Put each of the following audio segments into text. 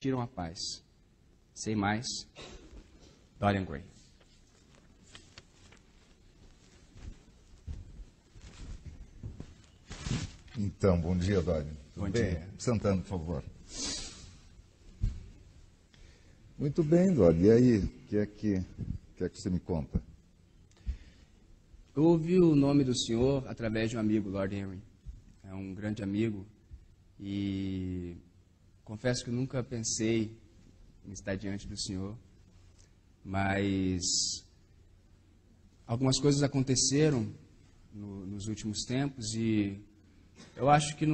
tiram a paz. Sem mais, Dorian Gray. Então, bom dia, Dorian. Bom Tudo bem? dia. Sentando, por favor. Muito bem, Dorian. E aí, o que é que você me conta? Eu ouvi o nome do senhor através de um amigo, Lord Henry. É um grande amigo e confesso que nunca pensei em estar diante do senhor, mas algumas coisas aconteceram nos últimos tempos e eu acho que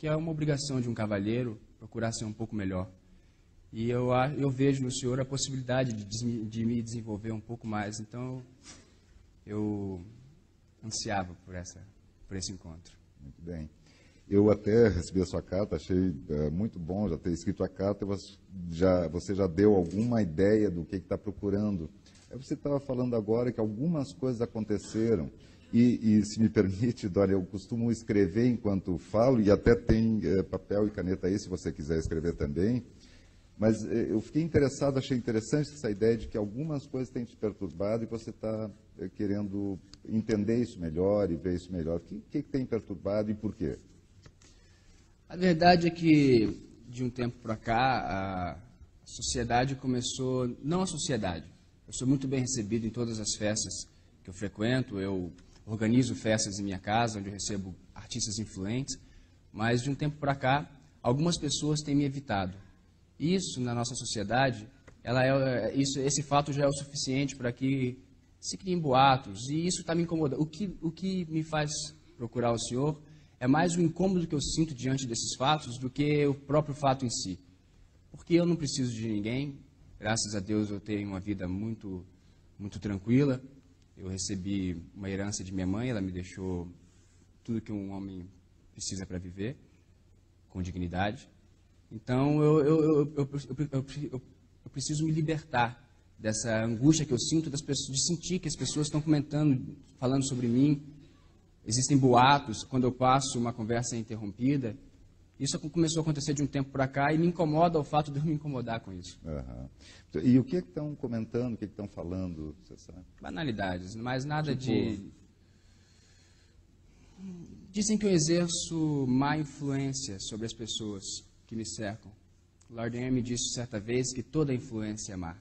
é uma obrigação de um cavalheiro procurar ser um pouco melhor. E eu vejo no senhor a possibilidade de me desenvolver um pouco mais, então eu ansiava por esse encontro. Muito bem. Eu até recebi a sua carta, achei muito bom já ter escrito a carta, você já deu alguma ideia do que está procurando. Você estava falando agora que algumas coisas aconteceram, e se me permite, Dória, eu costumo escrever enquanto falo, e até tem papel e caneta aí, se você quiser escrever também, mas eu fiquei interessado, achei interessante essa ideia de que algumas coisas têm te perturbado e você está querendo entender isso melhor e ver isso melhor. O que tem perturbado e por quê? A verdade é que, de um tempo para cá, a sociedade começou... Não a sociedade. Eu sou muito bem recebido em todas as festas que eu frequento. Eu organizo festas em minha casa, onde eu recebo artistas influentes. Mas, de um tempo para cá, algumas pessoas têm me evitado. Isso, na nossa sociedade, esse fato já é o suficiente para que se criem boatos. E isso está me incomodando. O que me faz procurar o senhor é mais o incômodo que eu sinto diante desses fatos do que o próprio fato em si. Porque eu não preciso de ninguém. Graças a Deus eu tenho uma vida muito, muito tranquila. Eu recebi uma herança de minha mãe, ela me deixou tudo que um homem precisa para viver, com dignidade. Então eu preciso me libertar dessa angústia que eu sinto das pessoas, de sentir que as pessoas estão comentando, falando sobre mim. Existem boatos, quando eu passo uma conversa interrompida. Isso começou a acontecer de um tempo para cá e me incomoda o fato de eu me incomodar com isso. Uhum. E o que estão comentando, o que estão falando, você sabe? Banalidades, mas nada de... Dizem que eu exerço má influência sobre as pessoas que me cercam. Lord Henry me disse certa vez que toda influência é má.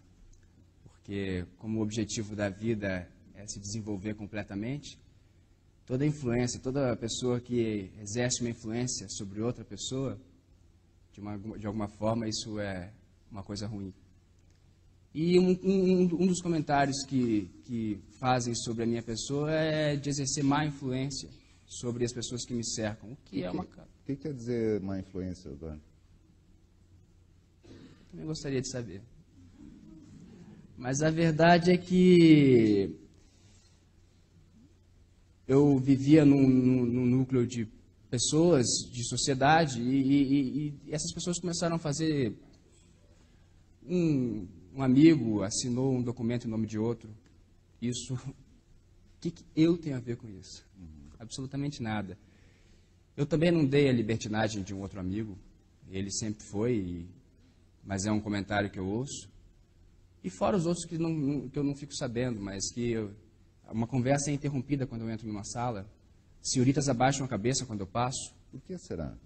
Porque como o objetivo da vida é se desenvolver completamente, toda influência, toda pessoa que exerce uma influência sobre outra pessoa, de alguma forma, isso é uma coisa ruim. E um dos comentários que fazem sobre a minha pessoa é de exercer má influência sobre as pessoas que me cercam, o que é uma... O que quer dizer má influência, Dória? Também gostaria de saber. Mas a verdade é que eu vivia num núcleo de pessoas, de sociedade, e essas pessoas começaram a fazer... Um amigo assinou um documento em nome de outro. Isso... O que eu tenho a ver com isso? Absolutamente nada. Eu também não dei a libertinagem de um outro amigo. Ele sempre foi, mas é um comentário que eu ouço. E fora os outros que eu não fico sabendo, mas que... Uma conversa é interrompida quando eu entro numa sala. Senhoritas abaixam a cabeça quando eu passo. Por que será?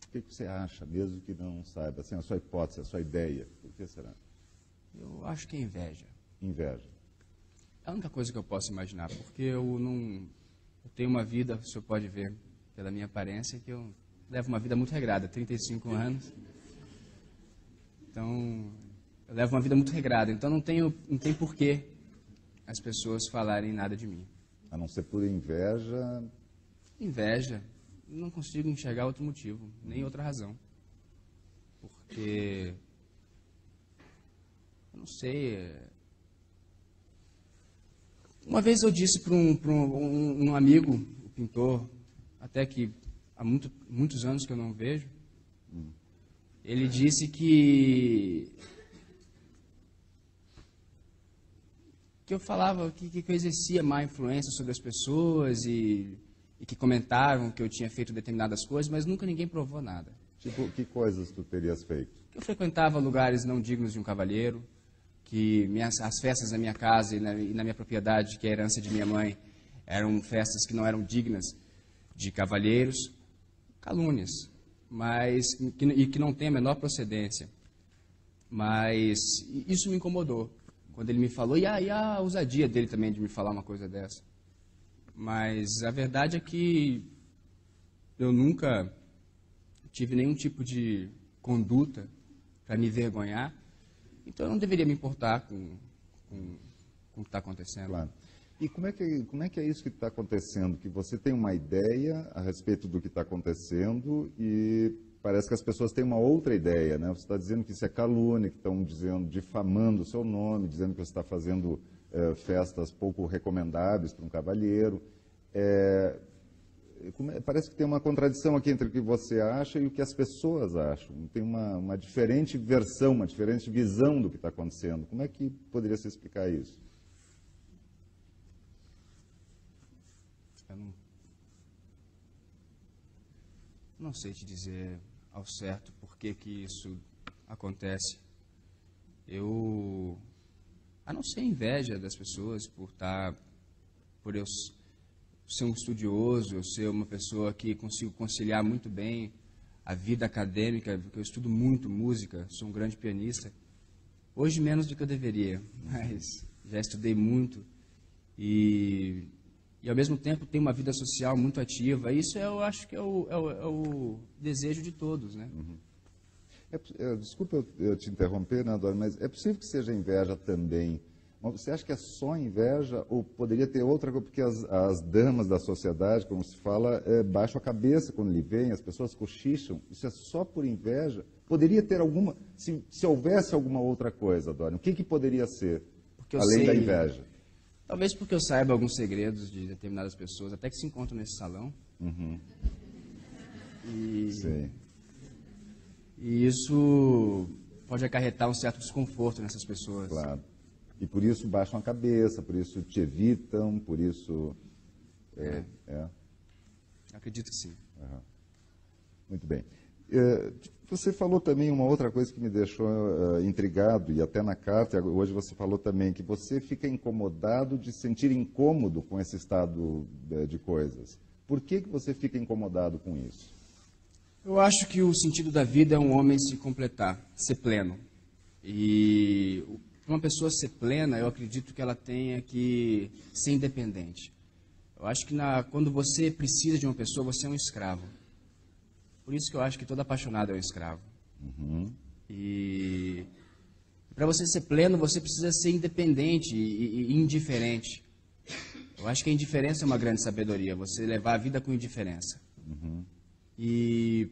O que você acha, mesmo que não saiba? Assim, a sua hipótese, a sua ideia. Por que será? Eu acho que é inveja. Inveja. É a única coisa que eu posso imaginar, porque eu tenho uma vida, o senhor pode ver pela minha aparência, que eu levo uma vida muito regrada, 35 anos. Então, eu levo uma vida muito regrada, então não tem porquê as pessoas falarem nada de mim. A não ser por inveja... Inveja. Não consigo enxergar outro motivo, nem outra razão. Porque... Eu não sei... Uma vez eu disse para um amigo, o pintor, até que há muitos anos que eu não vejo, ele disse que eu falava, que eu exercia má influência sobre as pessoas e que comentavam que eu tinha feito determinadas coisas, mas nunca ninguém provou nada. Tipo, que coisas tu terias feito? Eu frequentava lugares não dignos de um cavalheiro, que as festas na minha casa e na minha propriedade, que é a herança de minha mãe, eram festas que não eram dignas de cavalheiros. Calúnias, mas que não tem a menor procedência. Mas isso me incomodou, quando ele me falou, e a ousadia dele também de me falar uma coisa dessa. Mas a verdade é que eu nunca tive nenhum tipo de conduta para me envergonhar, então eu não deveria me importar com o que está acontecendo. Claro. E como é que é isso que está acontecendo? Que você tem uma ideia a respeito do que está acontecendo e parece que as pessoas têm uma outra ideia, né? Você está dizendo que isso é calúnia, que estão dizendo, difamando o seu nome, dizendo que você está fazendo festas pouco recomendáveis para um cavalheiro. Parece que tem uma contradição aqui entre o que você acha e o que as pessoas acham. Tem uma diferente versão, uma diferente visão do que está acontecendo. Como é que poderia se explicar isso? Eu não sei te dizer ao certo por que isso acontece. A não ser inveja das pessoas por eu ser um estudioso, eu ser uma pessoa que consigo conciliar muito bem a vida acadêmica, porque eu estudo muito música, sou um grande pianista. Hoje menos do que eu deveria, mas já estudei muito e ao mesmo tempo tenho uma vida social muito ativa. Isso eu acho que é o desejo de todos, né? Uhum. Desculpa eu te interromper, né, Adora, mas é possível que seja inveja também. Mas você acha que é só inveja ou poderia ter outra coisa? Porque as damas da sociedade, como se fala, baixam a cabeça quando lhe veem, as pessoas cochicham. Isso é só por inveja? Poderia ter alguma... Se houvesse alguma outra coisa, Adora, o que poderia ser, além da inveja? Talvez porque eu saiba alguns segredos de determinadas pessoas, até que se encontram nesse salão. Uhum. Sim. E isso pode acarretar um certo desconforto nessas pessoas. Claro. E por isso baixam a cabeça, por isso te evitam, por isso... Acredito que sim. Uhum. Muito bem. Você falou também uma outra coisa que me deixou intrigado, e até na carta, hoje você falou também, que você fica incomodado de sentir incômodo com esse estado de coisas. Por que você fica incomodado com isso? Eu acho que o sentido da vida é um homem se completar, ser pleno. E para uma pessoa ser plena, eu acredito que ela tenha que ser independente. Eu acho que quando você precisa de uma pessoa, você é um escravo. Por isso que eu acho que todo apaixonado é um escravo. Uhum. E para você ser pleno, você precisa ser independente e indiferente. Eu acho que a indiferença é uma grande sabedoria, você levar a vida com indiferença. Uhum. E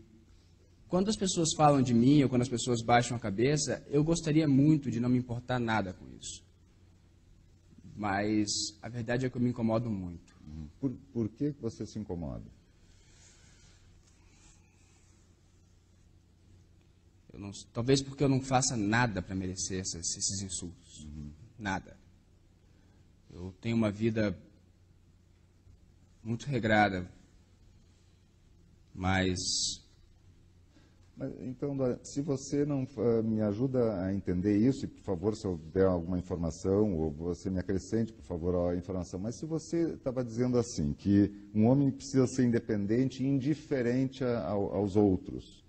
quando as pessoas falam de mim, ou quando as pessoas baixam a cabeça, eu gostaria muito de não me importar nada com isso. Mas a verdade é que eu me incomodo muito. Uhum. Por que você se incomoda? Talvez porque eu não faça nada para merecer esses insultos. Uhum. Nada. Eu tenho uma vida muito regrada, mas então, se você não me ajuda a entender isso, e por favor, se eu der alguma informação, ou você me acrescente, por favor, a informação, mas se você estava dizendo assim, que um homem precisa ser independente e indiferente aos outros,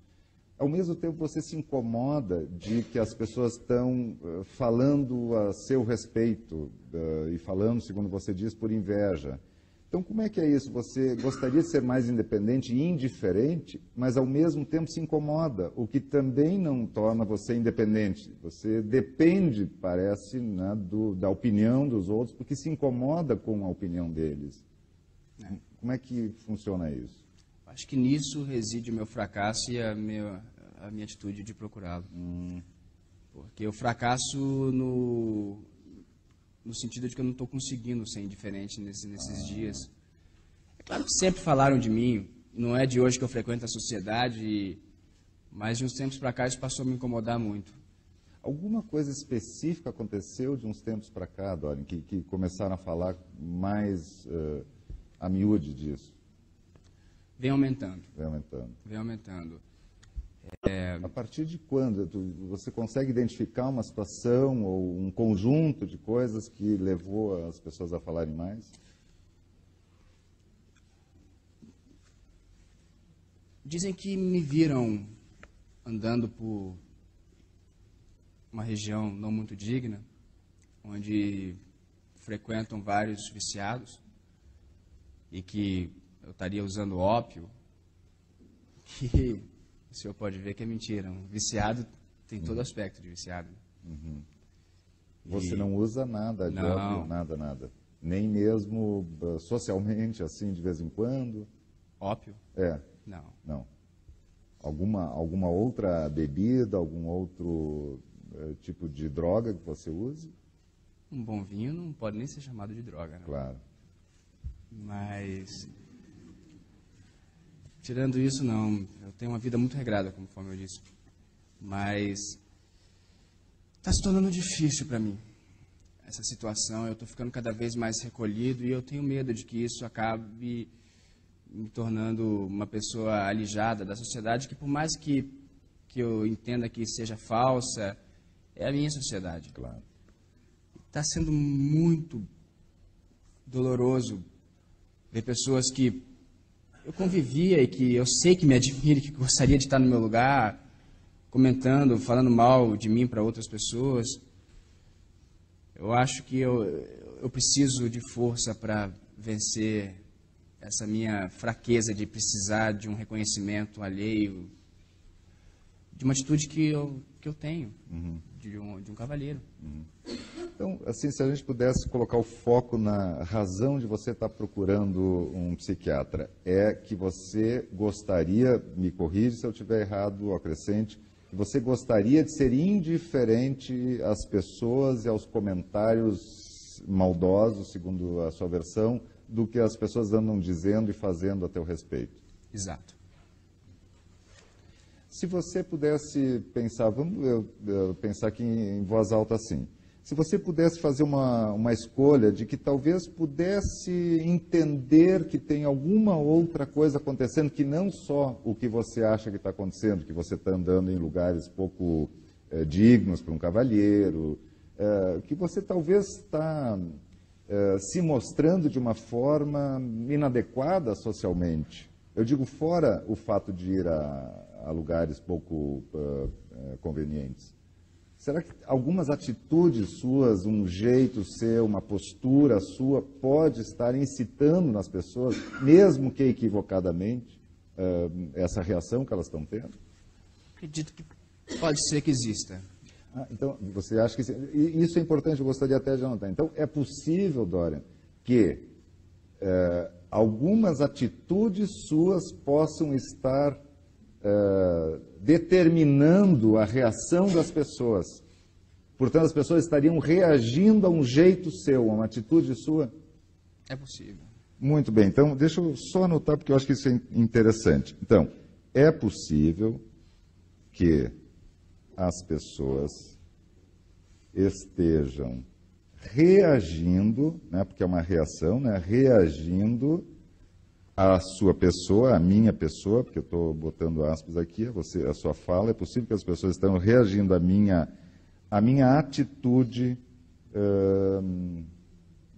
ao mesmo tempo você se incomoda de que as pessoas estão falando a seu respeito, e falando, segundo você diz, por inveja. Então, como é que é isso? Você gostaria de ser mais independente e indiferente, mas ao mesmo tempo se incomoda, o que também não torna você independente. Você depende, parece, né, da opinião dos outros, porque se incomoda com a opinião deles. Como é que funciona isso? Acho que nisso reside o meu fracasso e a minha atitude de procurá-lo. Porque eu fracasso no sentido de que eu não estou conseguindo ser indiferente nesses dias. É claro que sempre falaram de mim, não é de hoje que eu frequento a sociedade, mas de uns tempos para cá isso passou a me incomodar muito. Alguma coisa específica aconteceu de uns tempos para cá, Dorian, que começaram a falar mais a miúde disso? Vem aumentando. Vem aumentando. Vem aumentando. A partir de quando? Você consegue identificar uma situação ou um conjunto de coisas que levou as pessoas a falarem mais? Dizem que me viram andando por uma região não muito digna, onde frequentam vários viciados, e que eu estaria usando ópio, que o senhor pode ver que é mentira. Um viciado tem todo aspecto de viciado. Você não usa nada de ópio, nada. Nem mesmo socialmente, assim, de vez em quando? Ópio? É. Não. Alguma outra bebida, algum outro tipo de droga que você use? Um bom vinho não pode nem ser chamado de droga, né? Claro. Mas, tirando isso, não. Eu tenho uma vida muito regrada, conforme eu disse. Mas está se tornando difícil para mim essa situação. Eu estou ficando cada vez mais recolhido e eu tenho medo de que isso acabe me tornando uma pessoa alijada da sociedade, que por mais que eu entenda que seja falsa, é a minha sociedade. Claro. Está sendo muito doloroso ver pessoas que eu convivia e que eu sei que me admira, que gostaria de estar no meu lugar, comentando, falando mal de mim para outras pessoas. Eu acho que eu preciso de força para vencer essa minha fraqueza de precisar de um reconhecimento alheio, de uma atitude que eu tenho, de um cavalheiro. Então, assim, se a gente pudesse colocar o foco na razão de você estar procurando um psiquiatra, é que você gostaria, me corrige se eu estiver errado ou acrescente, que você gostaria de ser indiferente às pessoas e aos comentários maldosos, segundo a sua versão, do que as pessoas andam dizendo e fazendo a teu respeito. Exato. Se você pudesse pensar, vamos pensar aqui em voz alta assim, se você pudesse fazer uma escolha de que talvez pudesse entender que tem alguma outra coisa acontecendo, que não só o que você acha que está acontecendo, que você está andando em lugares pouco dignos para um cavalheiro, que você talvez está se mostrando de uma forma inadequada socialmente. Eu digo fora o fato de ir a lugares pouco convenientes. Será que algumas atitudes suas, um jeito seu, uma postura sua, pode estar incitando nas pessoas, mesmo que equivocadamente, essa reação que elas estão tendo? Acredito que pode ser que exista. Então, você acha que isso é importante, eu gostaria até de anotar. Então, é possível, Dorian, que algumas atitudes suas possam estar determinando a reação das pessoas. Portanto, as pessoas estariam reagindo a um jeito seu, a uma atitude sua? É possível. Muito bem, então deixa eu só anotar porque eu acho que isso é interessante. Então, é possível que as pessoas estejam reagindo, né, porque é uma reação, né, reagindo à sua pessoa, à minha pessoa, porque eu estou botando aspas aqui, a sua fala, é possível que as pessoas estejam reagindo à minha atitude,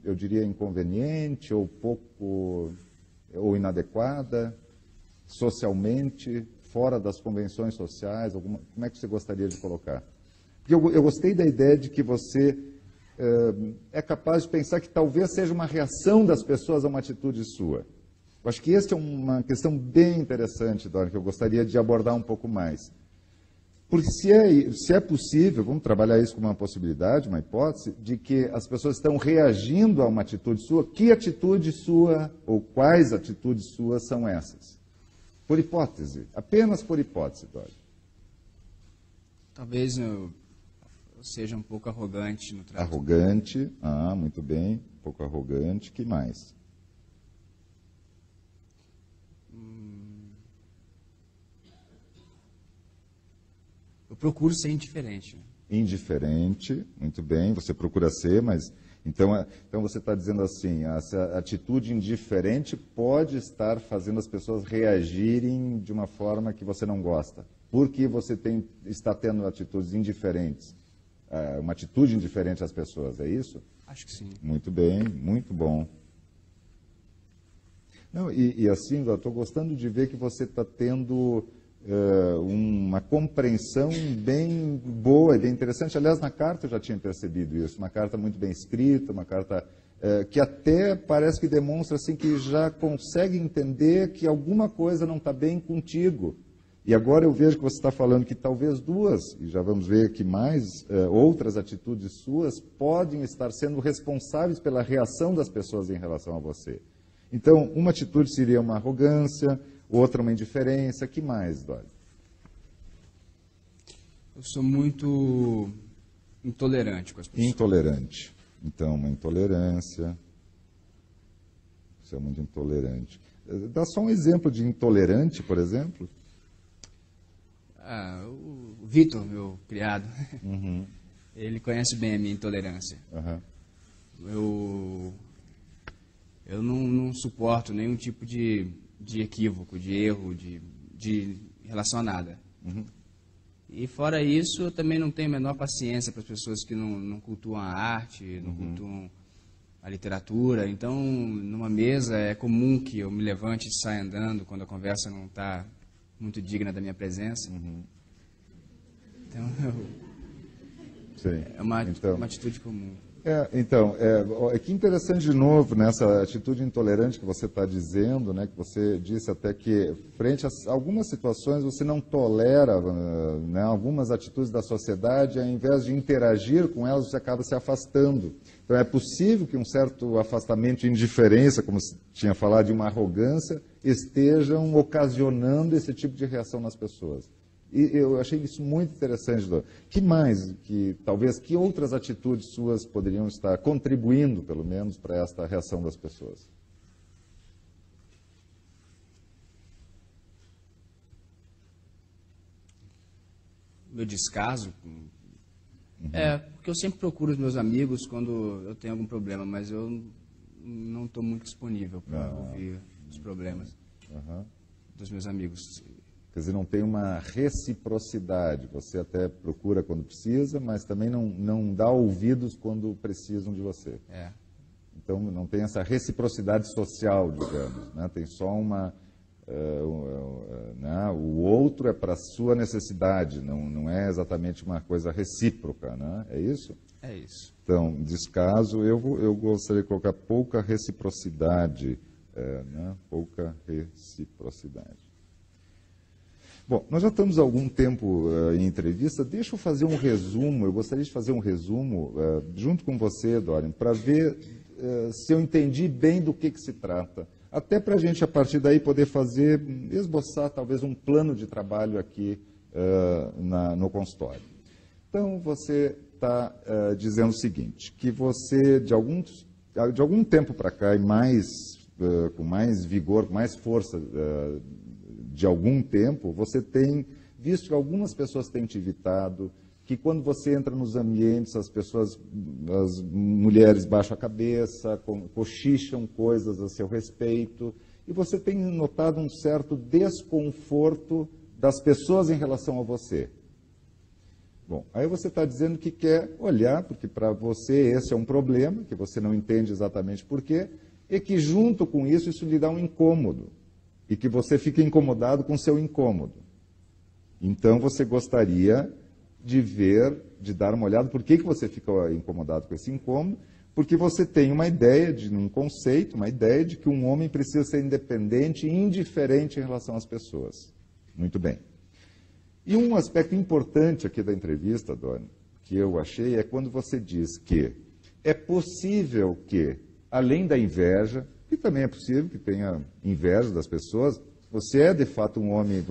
eu diria inconveniente, ou pouco, ou inadequada, socialmente, fora das convenções sociais, como é que você gostaria de colocar? Porque eu gostei da ideia de que você é capaz de pensar que talvez seja uma reação das pessoas a uma atitude sua. Eu acho que essa é uma questão bem interessante, Dora, que eu gostaria de abordar um pouco mais. Porque se é possível, vamos trabalhar isso como uma possibilidade, uma hipótese, de que as pessoas estão reagindo a uma atitude sua, que atitude sua, ou quais atitudes suas são essas? Por hipótese, apenas por hipótese, Dora. Talvez eu seja um pouco arrogante no trato. Arrogante, muito bem, um pouco arrogante, que mais? Eu procuro ser indiferente. Indiferente, muito bem, você procura ser, mas então você está dizendo assim, essa atitude indiferente pode estar fazendo as pessoas reagirem de uma forma que você não gosta. porque você está tendo atitudes indiferentes, uma atitude indiferente às pessoas, é isso? Acho que sim. Muito bem, muito bom. Não, e assim, eu estou gostando de ver que você está tendo uma compreensão bem boa e bem interessante. Aliás, na carta eu já tinha percebido isso, uma carta muito bem escrita, uma carta que até parece que demonstra assim, que já consegue entender que alguma coisa não está bem contigo. E agora eu vejo que você está falando que talvez duas, e já vamos ver que mais outras atitudes suas podem estar sendo responsáveis pela reação das pessoas em relação a você. Então, uma atitude seria uma arrogância, outra uma indiferença. Que mais, Dória? Eu sou muito intolerante com as pessoas. Intolerante. Então, uma intolerância. Você é muito intolerante. Dá só um exemplo de intolerante, por exemplo. O Vitor, meu criado, Uhum. ele conhece bem a minha intolerância. Uhum. Eu não suporto nenhum tipo de equívoco, de erro, em relação a nada. Uhum. E fora isso, eu também não tenho a menor paciência para as pessoas que não cultuam a arte, não cultuam a literatura. Então, numa mesa, é comum que eu me levante e saia andando quando a conversa não está muito digna da minha presença. Uhum. Então, Sim. é uma atitude comum. Então, que interessante de novo nessa atitude intolerante que você está dizendo, né, que você disse até que frente a algumas situações você não tolera, né, algumas atitudes da sociedade, ao invés de interagir com elas, você acaba se afastando. Então é possível que um certo afastamento de indiferença, como você tinha falado, de uma arrogância, estejam ocasionando esse tipo de reação nas pessoas. E eu achei isso muito interessante, Dor. Que mais, que outras atitudes suas poderiam estar contribuindo, pelo menos, para esta reação das pessoas? Meu descaso porque eu sempre procuro os meus amigos quando eu tenho algum problema, mas eu não estou muito disponível para ouvir os problemas dos meus amigos. Quer dizer, não tem uma reciprocidade. Você até procura quando precisa, mas também não dá ouvidos quando precisam de você. Então, não tem essa reciprocidade social, digamos. Né? Tem só uma... né? O outro é para a sua necessidade, não é exatamente uma coisa recíproca. Né? É isso? É isso. Então, descaso, eu gostaria de colocar pouca reciprocidade. Né? Pouca reciprocidade. Bom, nós já estamos há algum tempo em entrevista. Deixa eu fazer um resumo. Eu gostaria de fazer um resumo junto com você, Dorian, para ver se eu entendi bem do que se trata. Até para a gente, a partir daí, poder esboçar talvez um plano de trabalho aqui no consultório. Então, você está dizendo o seguinte, que você, de algum tempo para cá, e com mais vigor, com mais força de algum tempo, você tem visto que algumas pessoas têm te evitado, que quando você entra nos ambientes, as mulheres baixam a cabeça, cochicham coisas a seu respeito, e você tem notado um certo desconforto das pessoas em relação a você. Bom, aí você está dizendo que quer olhar, porque para você esse é um problema, que você não entende exatamente por quê, e que junto com isso lhe dá um incômodo. E que você fica incomodado com o seu incômodo. Então, você gostaria de dar uma olhada por que você fica incomodado com esse incômodo, porque você tem uma ideia, um conceito, uma ideia de que um homem precisa ser independente e indiferente em relação às pessoas. Muito bem. E um aspecto importante aqui da entrevista, Dona, que eu achei, é quando você diz que é possível que, além da inveja, e também é possível que tenha inveja das pessoas. Você é, de fato, um homem,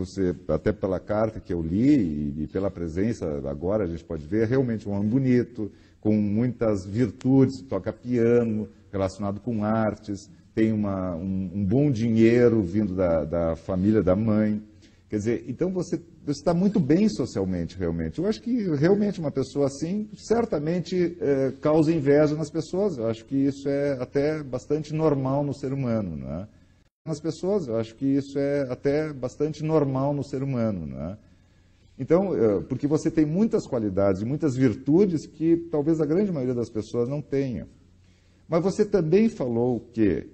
até pela carta que eu li e pela presença, agora a gente pode ver, é realmente um homem bonito, com muitas virtudes, toca piano, relacionado com artes, tem um bom dinheiro vindo da família da mãe. Quer dizer, então você está muito bem socialmente, realmente. Eu acho que realmente uma pessoa assim certamente causa inveja nas pessoas. Eu acho que isso é até bastante normal no ser humano, não é? Nas pessoas, eu acho que isso é até bastante normal no ser humano, não é? Então, porque você tem muitas qualidades e muitas virtudes que talvez a grande maioria das pessoas não tenha. Mas você também falou que,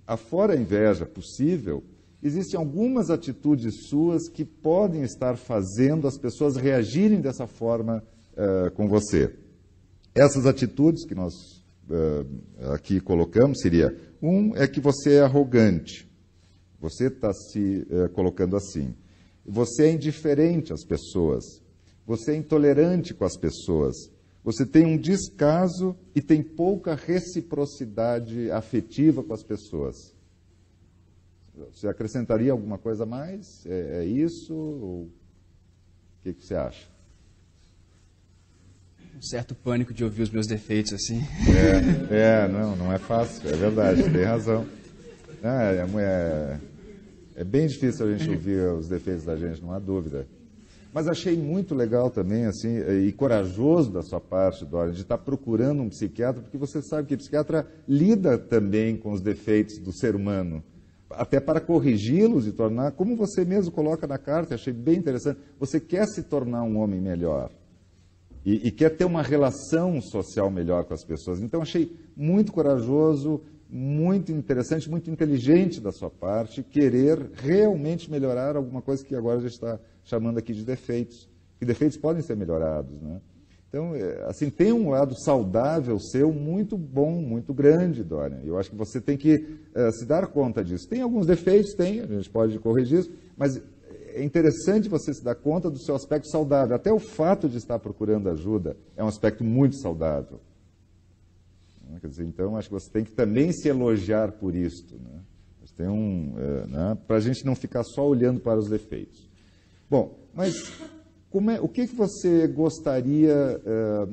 afora a inveja possível, existem algumas atitudes suas que podem estar fazendo as pessoas reagirem dessa forma com você. Essas atitudes que nós aqui colocamos seria, é que você é arrogante. Você está se colocando assim. Você é indiferente às pessoas. Você é intolerante com as pessoas. Você tem um descaso e tem pouca reciprocidade afetiva com as pessoas. Você acrescentaria alguma coisa a mais? É isso? Ou o que você acha? Um certo pânico de ouvir os meus defeitos, assim. Não é fácil, é verdade, tem razão. É bem difícil a gente ouvir os defeitos da gente, não há dúvida. Mas achei muito legal também, assim, e corajoso da sua parte, Dória, de estar procurando um psiquiatra, porque você sabe que o psiquiatra lida também com os defeitos do ser humano, até para corrigi-los e tornar, como você mesmo coloca na carta, achei bem interessante, você quer se tornar um homem melhor e quer ter uma relação social melhor com as pessoas. Então, achei muito corajoso, muito interessante, muito inteligente da sua parte, querer realmente melhorar alguma coisa que agora a gente está chamando aqui de defeitos. Que defeitos podem ser melhorados, né? Então, assim, tem um lado saudável seu muito bom, muito grande, Dória. Eu acho que você tem que se dar conta disso. Tem alguns defeitos, a gente pode corrigir isso, mas é interessante você se dar conta do seu aspecto saudável. Até o fato de estar procurando ajuda é um aspecto muito saudável. Quer dizer, então, acho que você tem que também se elogiar por isto, né? Para a gente não ficar só olhando para os defeitos. Bom, mas o que você gostaria...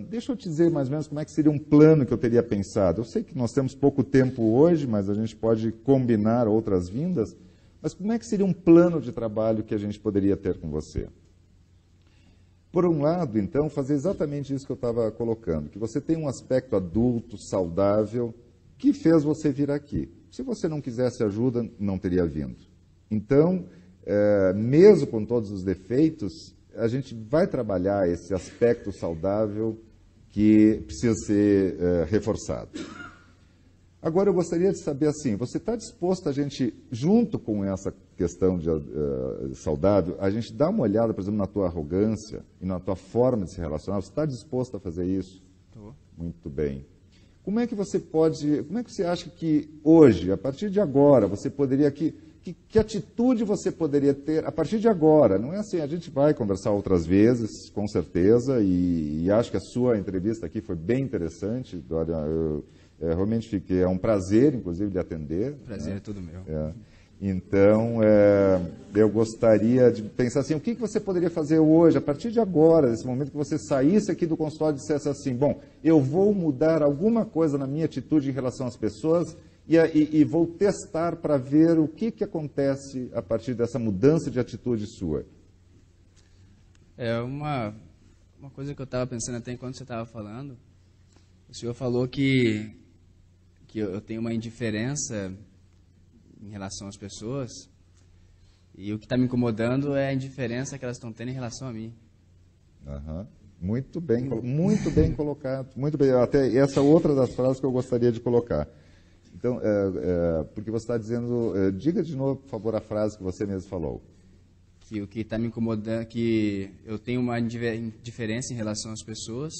deixa eu te dizer mais ou menos como é que seria um plano que eu teria pensado. Eu sei que nós temos pouco tempo hoje, mas a gente pode combinar outras vindas. Mas como é que seria um plano de trabalho que a gente poderia ter com você? Por um lado, então, fazer exatamente isso que eu estava colocando, que você tem um aspecto adulto, saudável, que fez você vir aqui. Se você não quisesse ajuda, não teria vindo. Então, mesmo com todos os defeitos, a gente vai trabalhar esse aspecto saudável que precisa ser reforçado. Agora, eu gostaria de saber assim, você está disposto a gente, junto com essa questão de saudável, a gente dar uma olhada, por exemplo, na tua arrogância e na tua forma de se relacionar? Você está disposto a fazer isso? Estou. Muito bem. Como é que você acha que hoje, a partir de agora, você poderia, que atitude você poderia ter a partir de agora? Não é assim, a gente vai conversar outras vezes, com certeza, e acho que a sua entrevista aqui foi bem interessante, Dória. Realmente fiquei, é um prazer, inclusive, de atender. O prazer é todo meu. Então, eu gostaria de pensar assim, o que você poderia fazer hoje, a partir de agora, nesse momento que você saísse aqui do consultório e dissesse assim, bom, eu vou mudar alguma coisa na minha atitude em relação às pessoas e vou testar para ver o que acontece a partir dessa mudança de atitude sua. É uma coisa que eu estava pensando até enquanto você estava falando. O senhor falou que eu tenho uma indiferença em relação às pessoas, e o que está me incomodando é a indiferença que elas estão tendo em relação a mim. Muito bem colocado. Muito bem. Até essa outra das frases que eu gostaria de colocar. Então, porque você está dizendo... diga de novo, por favor, a frase que você mesmo falou. Que o que está me incomodando, que eu tenho uma indiferença em relação às pessoas.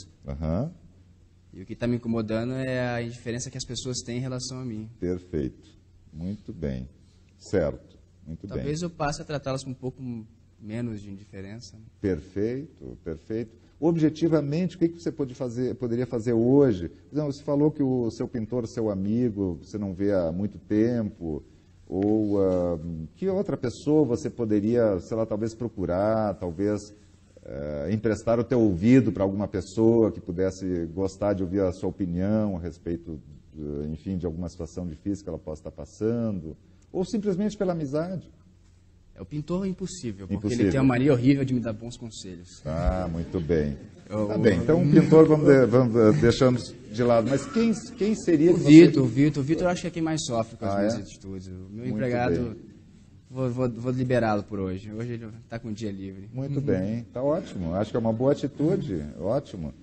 E o que está me incomodando é a indiferença que as pessoas têm em relação a mim. Perfeito. Muito bem. Certo. Muito bem. Talvez eu passe a tratá-las com um pouco menos de indiferença. Perfeito, perfeito. Objetivamente, o que você poderia fazer hoje? Não, você falou que o seu pintor, seu amigo, você não vê há muito tempo, ou que outra pessoa você poderia, sei lá, talvez procurar, talvez emprestar o teu ouvido para alguma pessoa que pudesse gostar de ouvir a sua opinião a respeito, enfim, de alguma situação difícil que ela possa estar passando, ou simplesmente pela amizade. O pintor é impossível, porque ele tem uma mania horrível de me dar bons conselhos. Muito bem. Tá bem, então o pintor vamos deixamos de lado. Mas quem seria... O Vitor, eu acho que é quem mais sofre com as minhas atitudes. O meu empregado Vou liberá-lo por hoje. Hoje ele está com o dia livre. Muito bem, está ótimo. Acho que é uma boa atitude, ótimo.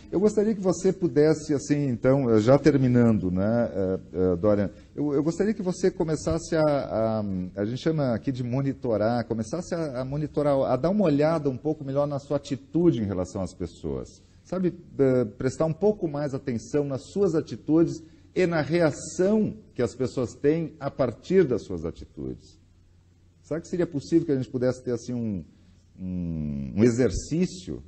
Eu gostaria que você pudesse, assim, então, já terminando, né, Dorian, eu gostaria que você começasse a gente chama aqui de monitorar, começasse a monitorar, a dar uma olhada um pouco melhor na sua atitude em relação às pessoas. Sabe, prestar um pouco mais atenção nas suas atitudes e na reação que as pessoas têm a partir das suas atitudes. Será que seria possível que a gente pudesse ter, assim, um exercício?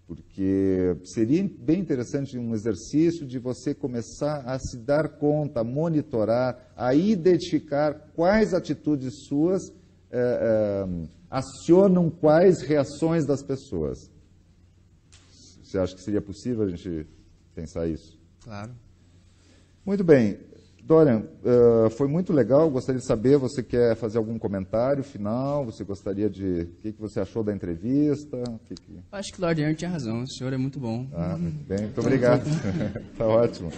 Porque seria bem interessante um exercício de você começar a se dar conta, a monitorar, a identificar quais atitudes suas acionam quais reações das pessoas. Você acha que seria possível a gente pensar isso? Claro. Muito bem. Dorian, foi muito legal, gostaria de saber, você quer fazer algum comentário final? Você gostaria de... O que você achou da entrevista? Acho que o Lord Aaron tinha razão, o senhor é muito bom. Muito bem, muito obrigado. Está ótimo.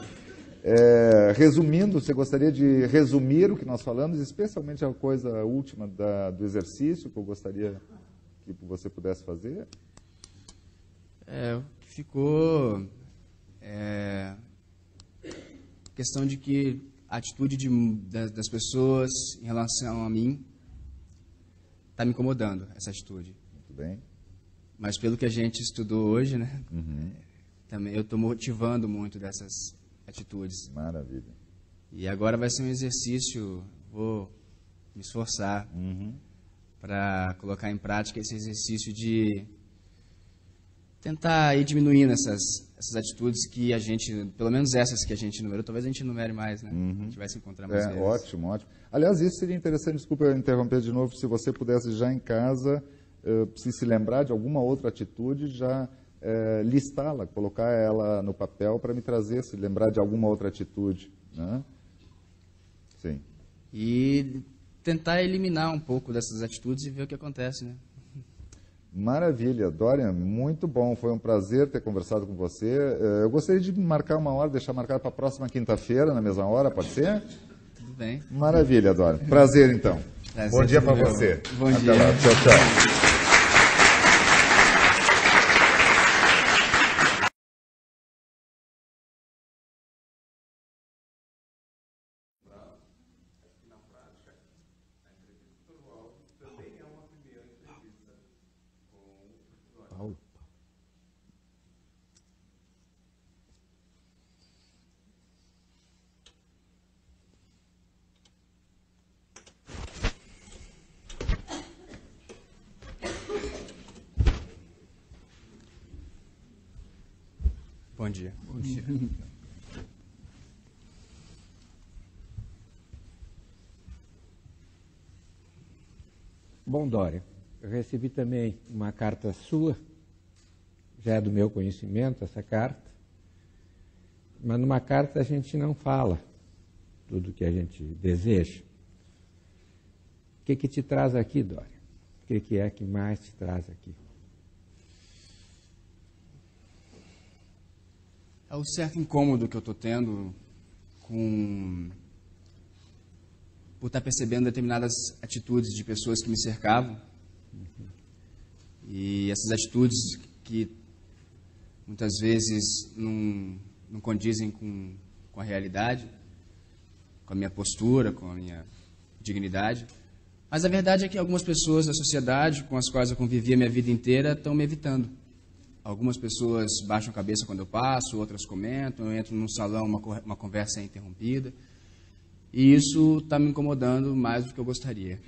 Resumindo, você gostaria de resumir o que nós falamos, especialmente a coisa última do exercício, que eu gostaria que você pudesse fazer? O que ficou... questão de que a atitude das pessoas em relação a mim está me incomodando, essa atitude. Muito bem. Mas pelo que a gente estudou hoje, né, também eu estou motivando muito dessas atitudes. Maravilha. E agora vai ser um exercício, vou me esforçar para colocar em prática esse exercício de tentar ir diminuindo essas atitudes que a gente, pelo menos essas que a gente numerou, talvez a gente numere mais, né? A gente vai se encontrar mais vezes. Ótimo, ótimo. Aliás, isso seria interessante, desculpa eu interromper de novo, se você pudesse já em casa, se lembrar de alguma outra atitude, já listá-la, colocar ela no papel para me trazer, se lembrar de alguma outra atitude, né? Sim. E tentar eliminar um pouco dessas atitudes e ver o que acontece, né? Maravilha, Dorian, muito bom, foi um prazer ter conversado com você. Eu gostaria de marcar uma hora, deixar marcado para a próxima quinta-feira, na mesma hora, pode ser? Tudo bem. Maravilha, Dorian. Prazer, então. Prazer, bom dia para você. Bom Até dia. lá. Tchau, tchau. Bom dia. Bom dia. Bom, Dória, eu recebi também uma carta sua, já é do meu conhecimento essa carta, mas numa carta a gente não fala tudo o que a gente deseja. O que te traz aqui, Dória? O que é que mais te traz aqui? É o certo incômodo que eu estou tendo por estar percebendo determinadas atitudes de pessoas que me cercavam. E essas atitudes que muitas vezes não condizem com a realidade, com a minha postura, com a minha dignidade. Mas a verdade é que algumas pessoas da sociedade com as quais eu convivi a minha vida inteira estão me evitando. Algumas pessoas baixam a cabeça quando eu passo, outras comentam, eu entro num salão, uma conversa é interrompida. E isso está me incomodando mais do que eu gostaria.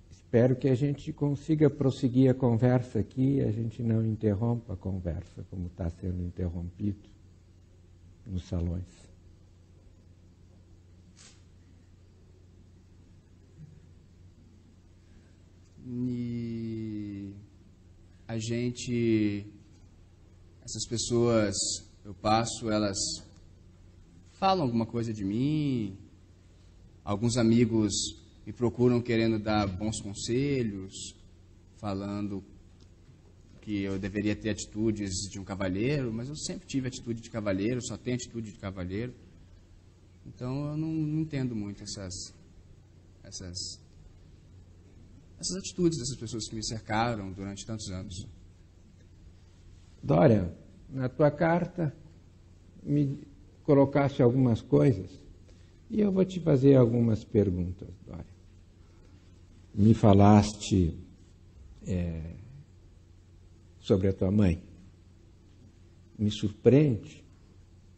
Espero que a gente consiga prosseguir a conversa aqui e a gente não interrompa a conversa, como está sendo interrompido nos salões. E essas pessoas, eu passo, elas falam alguma coisa de mim, alguns amigos me procuram querendo dar bons conselhos, falando que eu deveria ter atitudes de um cavalheiro, mas eu sempre tive atitude de cavalheiro, só tenho atitude de cavalheiro. Então eu não entendo muito essas atitudes dessas pessoas que me cercaram durante tantos anos. Dória, na tua carta me colocaste algumas coisas e eu vou te fazer algumas perguntas, Dória. Me falaste sobre a tua mãe. Me surpreende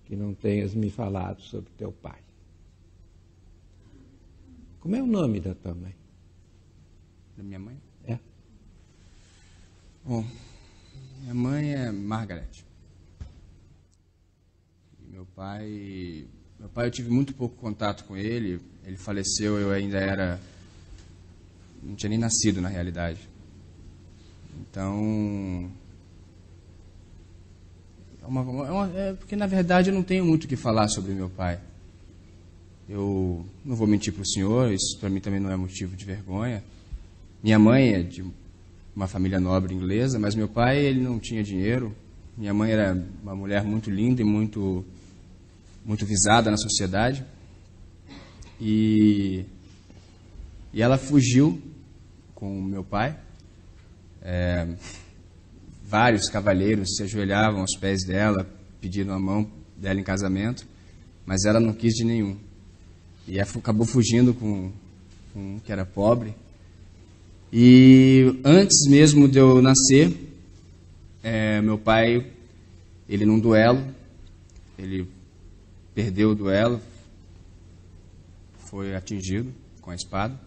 que não tenhas me falado sobre teu pai. Como é o nome da tua mãe? Da minha mãe? É. Bom, minha mãe é Margaret. E meu pai eu tive muito pouco contato com ele. Ele faleceu, eu ainda não tinha nem nascido na realidade. Então, porque na verdade eu não tenho muito o que falar sobre meu pai. Eu não vou mentir para o senhor, isso para mim também não é motivo de vergonha. Minha mãe é de uma família nobre inglesa, mas meu pai ele não tinha dinheiro. Minha mãe era uma mulher muito linda e muito visada na sociedade. E ela fugiu com meu pai. Vários cavalheiros se ajoelhavam aos pés dela, pedindo a mão dela em casamento, mas ela não quis de nenhum. E acabou fugindo com um que era pobre. E antes mesmo de eu nascer, meu pai, ele num duelo, ele perdeu o duelo, foi atingido com a espada.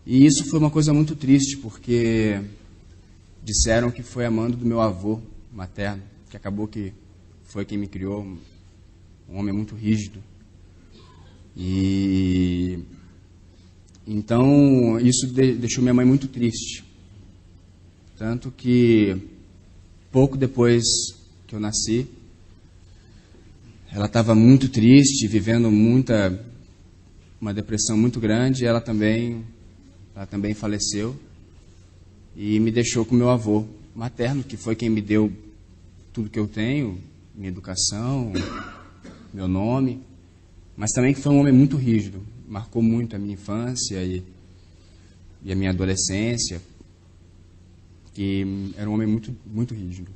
E isso foi uma coisa muito triste, porque disseram que foi a mando do meu avô materno, que acabou que foi quem me criou, um homem muito rígido. E então isso deixou minha mãe muito triste. Tanto que pouco depois que eu nasci, ela estava muito triste, vivendo uma depressão muito grande. Ela também faleceu e me deixou com meu avô materno, que foi quem me deu tudo que eu tenho, minha educação, meu nome, mas também que foi um homem muito rígido, marcou muito a minha infância e a minha adolescência, que era um homem muito, muito rígido.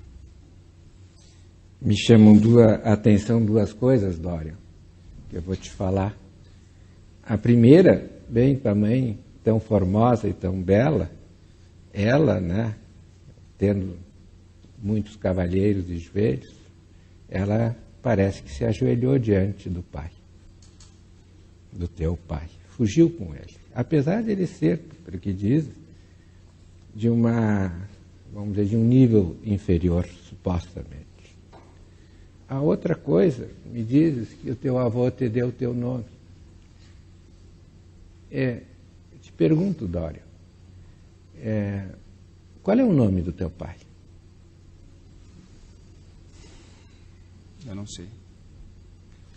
Me chamam a atenção duas coisas, Dória, que eu vou te falar. A primeira, bem, tua mãe tão formosa e tão bela, ela, né, tendo muitos cavalheiros de joelhos, ela parece que se ajoelhou diante do pai, do teu pai, fugiu com ele. Apesar de ele ser, pelo que diz, de vamos dizer, de um nível inferior, supostamente. A outra coisa, me dizes que o teu avô te deu o teu nome. Te pergunto, Dória, qual é o nome do teu pai? Eu não sei.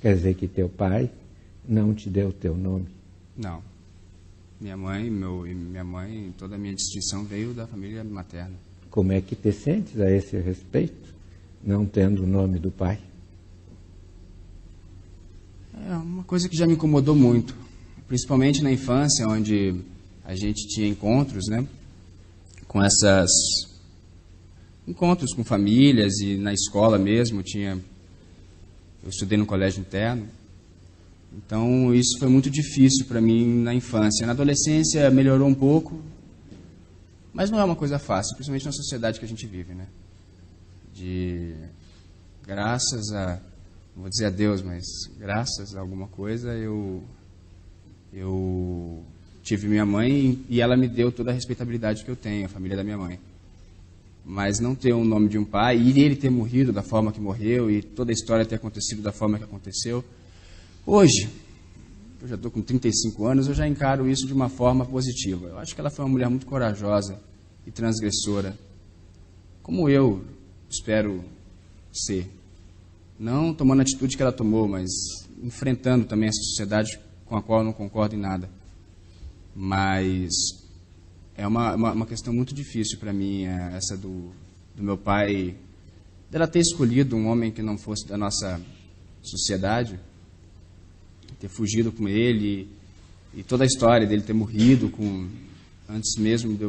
Quer dizer que teu pai não te deu o teu nome? Não. Minha mãe, toda a minha distinção veio da família materna. Como é que te sentes a esse respeito, não tendo o nome do pai? É uma coisa que já me incomodou muito, principalmente na infância, onde a gente tinha encontros, né, com encontros com famílias e na escola mesmo, eu estudei no colégio interno, então isso foi muito difícil para mim na infância. Na adolescência melhorou um pouco, mas não é uma coisa fácil, principalmente na sociedade que a gente vive, né? Graças a, não vou dizer a Deus, mas graças a alguma coisa, eu tive minha mãe e ela me deu toda a respeitabilidade que eu tenho, a família da minha mãe. Mas não ter o nome de um pai e ele ter morrido da forma que morreu e toda a história ter acontecido da forma que aconteceu, hoje, eu já estou com 35 anos, eu já encaro isso de uma forma positiva. Eu acho que ela foi uma mulher muito corajosa e transgressora, como eu espero ser. Não tomando a atitude que ela tomou, mas enfrentando também essa sociedade com a qual eu não concordo em nada. Mas é uma questão muito difícil para mim, essa do meu pai, dela ter escolhido um homem que não fosse da nossa sociedade, ter fugido com ele E toda a história dele ter morrido antes mesmo de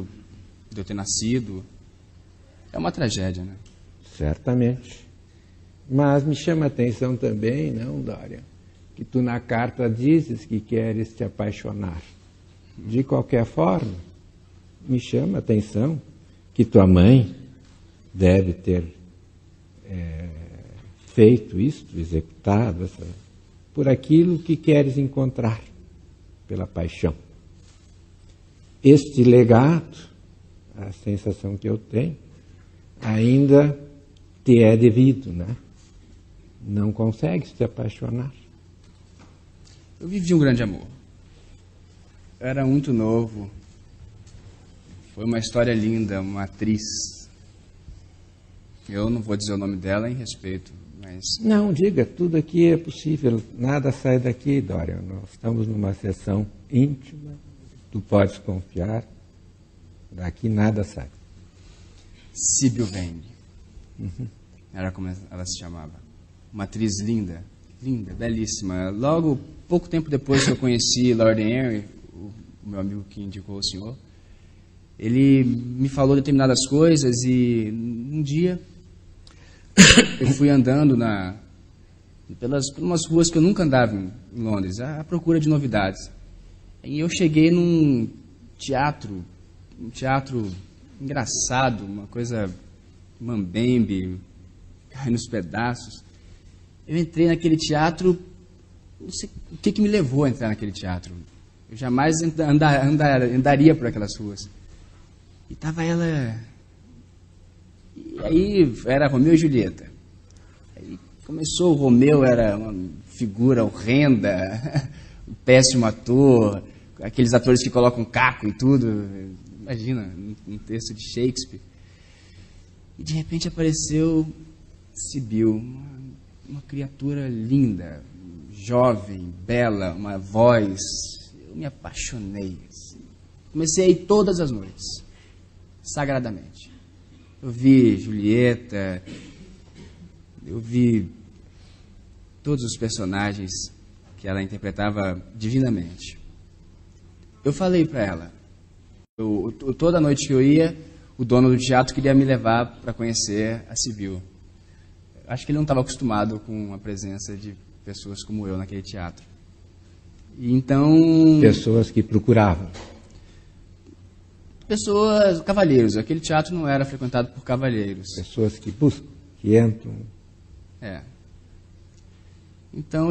eu ter nascido, é uma tragédia, né? Certamente. Mas me chama a atenção também, não, Dorian, que tu na carta dizes que queres te apaixonar. De qualquer forma, me chama a atenção que tua mãe deve ter feito isto, executado, por aquilo que queres encontrar, pela paixão. Este legado, a sensação que eu tenho, ainda te é devido, né? Não consegues te apaixonar. Eu vivi um grande amor. Eu era muito novo. Foi uma história linda, uma atriz. Eu não vou dizer o nome dela em respeito, mas... Não, diga, tudo aqui é possível. Nada sai daqui, Dorian. Nós estamos numa sessão íntima. Tu podes confiar. Daqui nada sai. Sibyl Vane. Era como ela se chamava. Uma atriz linda, linda, belíssima. Logo, pouco tempo depois que eu conheci Lord Henry, o meu amigo que indicou o senhor, ele me falou determinadas coisas e um dia eu fui andando pelas umas ruas que eu nunca andava em Londres, à procura de novidades. E eu cheguei num teatro, um teatro engraçado, uma coisa mambembe, cai nos pedaços. Eu entrei naquele teatro, não sei o que me levou a entrar naquele teatro. Eu jamais andaria por aquelas ruas. E estava ela... E aí era Romeu e Julieta. Aí começou, o Romeu era uma figura horrenda, um péssimo ator, aqueles atores que colocam caco e tudo. Imagina, um texto de Shakespeare. E de repente apareceu Sibyl, uma criatura linda, jovem, bela, uma voz. Eu me apaixonei. Assim. Comecei a ir todas as noites, sagradamente. Eu vi Julieta, eu vi todos os personagens que ela interpretava divinamente. Eu falei para ela, toda noite que eu ia, o dono do teatro queria me levar para conhecer a Sibyl. Acho que ele não estava acostumado com a presença de pessoas como eu naquele teatro. E então... Pessoas que procuravam. Pessoas, cavalheiros. Aquele teatro não era frequentado por cavalheiros. Pessoas que buscam, que entram. É. Então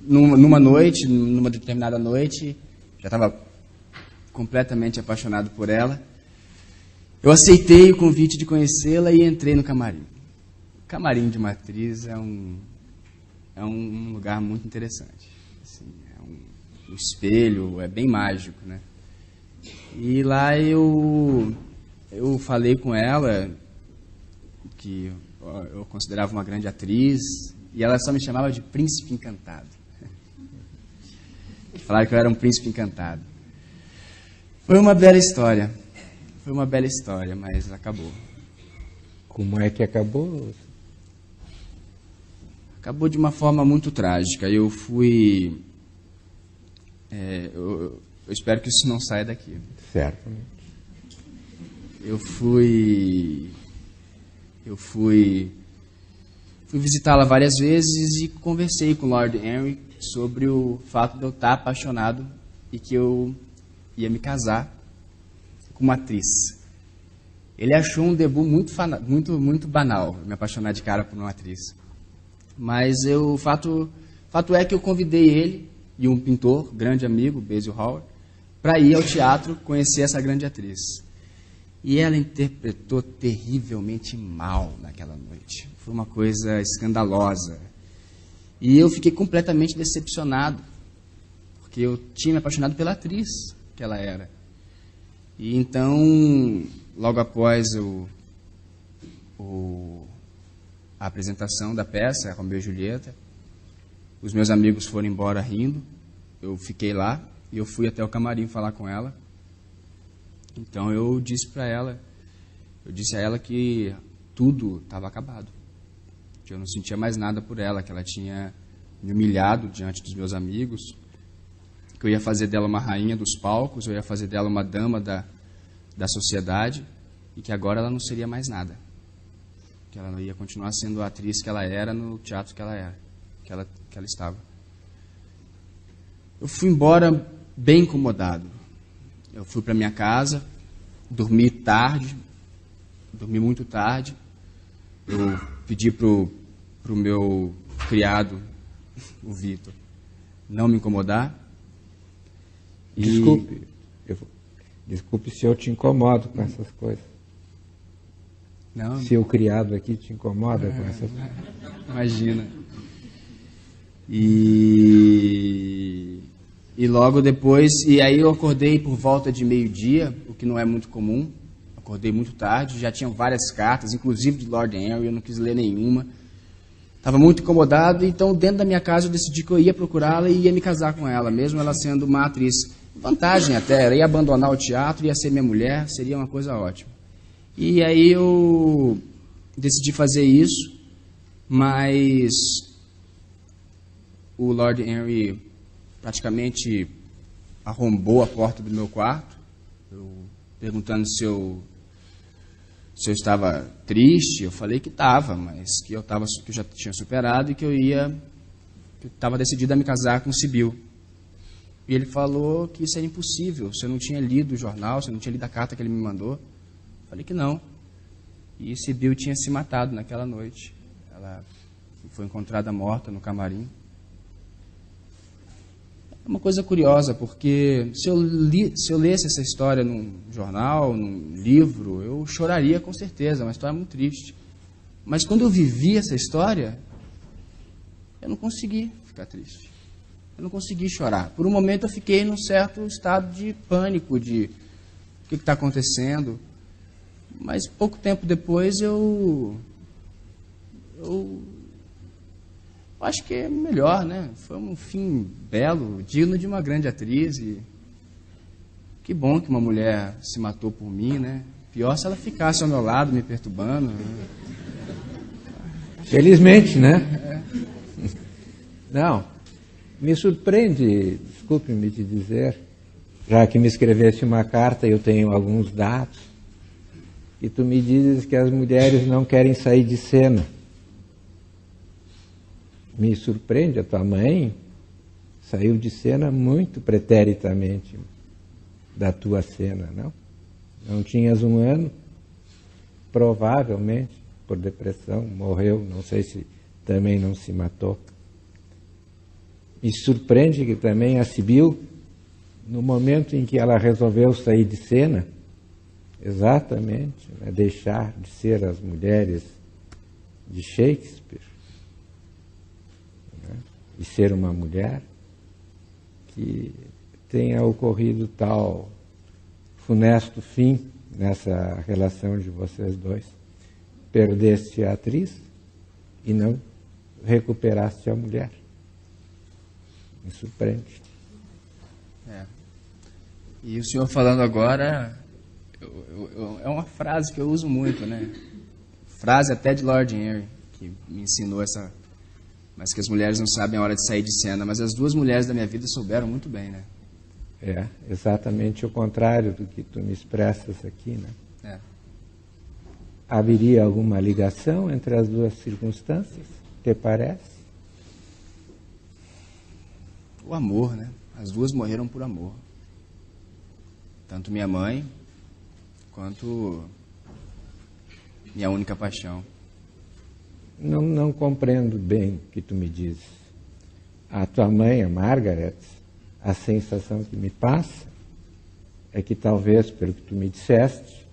numa noite, numa determinada noite, já estava completamente apaixonado por ela. Eu aceitei o convite de conhecê-la e entrei no camarim. O camarim de uma atriz é um lugar muito interessante. Assim, um espelho, é bem mágico, né? E lá eu falei com ela que eu considerava uma grande atriz e ela só me chamava de Príncipe Encantado. Falaram que eu era um príncipe encantado. Foi uma bela história. Foi uma bela história, mas acabou. Como é que acabou? Acabou de uma forma muito trágica. Eu fui... eu espero que isso não saia daqui. Certo. Eu fui visitá-la várias vezes e conversei com o Lord Henry sobre o fato de eu estar apaixonado e que eu ia me casar com uma atriz. Ele achou um debut muito banal, me apaixonar de cara por uma atriz. Mas o fato é que eu convidei ele e um pintor, grande amigo, Basil Howard, para ir ao teatro conhecer essa grande atriz. E ela interpretou terrivelmente mal naquela noite. Foi uma coisa escandalosa. E eu fiquei completamente decepcionado, porque eu tinha me apaixonado pela atriz que ela era. E então, logo após a apresentação da peça, Romeu e Julieta, os meus amigos foram embora rindo, eu fiquei lá e eu fui até o camarim falar com ela. Então eu disse a ela que tudo estava acabado, que eu não sentia mais nada por ela, que ela tinha me humilhado diante dos meus amigos, que eu ia fazer dela uma rainha dos palcos, eu ia fazer dela uma dama da sociedade, e que agora ela não seria mais nada. Que ela ia continuar sendo a atriz que ela era no teatro que ela era, que ela estava. Eu fui embora bem incomodado. Eu fui para minha casa, dormi muito tarde. Eu pedi pro meu criado, o Vitor, não me incomodar. Desculpe se eu te incomodo com essas coisas. Não. Se o criado aqui te incomoda com essas coisas. Imagina. E logo depois, e aí eu acordei por volta de meio-dia, o que não é muito comum. Acordei muito tarde, já tinham várias cartas, inclusive de Lord Henry, eu não quis ler nenhuma. Estava muito incomodado, então dentro da minha casa eu decidi que eu ia procurá-la e ia me casar com ela, mesmo ela sendo uma atriz. Vantagem até, ela ia abandonar o teatro, ia ser minha mulher, seria uma coisa ótima. E aí eu decidi fazer isso, mas o Lord Henry praticamente arrombou a porta do meu quarto, perguntando se eu estava triste. Eu falei que estava, mas que eu já tinha superado e que eu estava decidido a me casar com o Sibyl. E ele falou que isso era impossível, você não tinha lido o jornal, você não tinha lido a carta que ele me mandou. Eu falei que não. E Sibyl tinha se matado naquela noite. Ela foi encontrada morta no camarim. É uma coisa curiosa, porque se eu lesse essa história num jornal, num livro, eu choraria com certeza, uma história muito triste. Mas quando eu vivi essa história, eu não consegui ficar triste. Eu não consegui chorar. Por um momento eu fiquei num certo estado de pânico, de o que está acontecendo. Mas pouco tempo depois eu acho que é melhor, né? Foi um fim belo, digno de uma grande atriz. E que bom que uma mulher se matou por mim, né? Pior se ela ficasse ao meu lado me perturbando. Felizmente, né? Não, me surpreende, desculpe-me te dizer, já que me escreveste uma carta e eu tenho alguns dados, e tu me dizes que as mulheres não querem sair de cena. Me surpreende, a tua mãe saiu de cena muito preteritamente da tua cena, não? Não tinhas 1 ano, provavelmente, por depressão, morreu, não sei se também não se matou. Me surpreende que também a Sibyl, no momento em que ela resolveu sair de cena, exatamente, né, deixar de ser as mulheres de Shakespeare, né, e ser uma mulher, que tenha ocorrido tal funesto fim nessa relação de vocês dois. Perdeste a atriz e não recuperaste a mulher. Me surpreende. E o senhor falando agora, é uma frase que eu uso muito, né? Frase até de Lord Henry, que me ensinou essa... Mas que as mulheres não sabem a hora de sair de cena, mas as 2 mulheres da minha vida souberam muito bem, né? É, exatamente o contrário do que tu me expressas aqui, né? É. Haveria alguma ligação entre as 2 circunstâncias, te parece? O amor, né? As 2 morreram por amor. Tanto minha mãe, quanto minha única paixão. Não compreendo bem o que tu me dizes. A tua mãe, a Margaret, a sensação que me passa é que talvez, pelo que tu me disseste,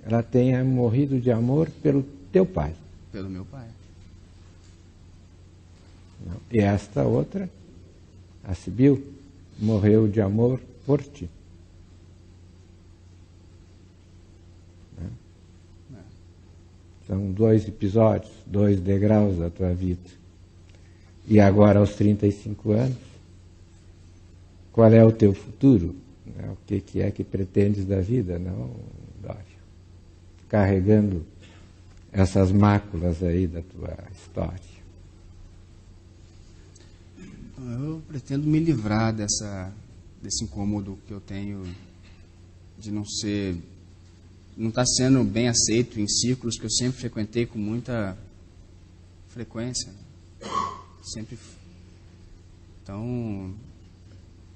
ela tenha morrido de amor pelo teu pai. Pelo meu pai. Não. E esta outra, a Sibyl, morreu de amor por ti. São 2 episódios, 2 degraus da tua vida. E agora, aos 35 anos, qual é o teu futuro? O que é que pretendes da vida, não, Dório? Carregando essas máculas aí da tua história. Eu pretendo me livrar desse incômodo que eu tenho de não estar sendo bem aceito em círculos que eu sempre frequentei com muita frequência. Sempre. Então,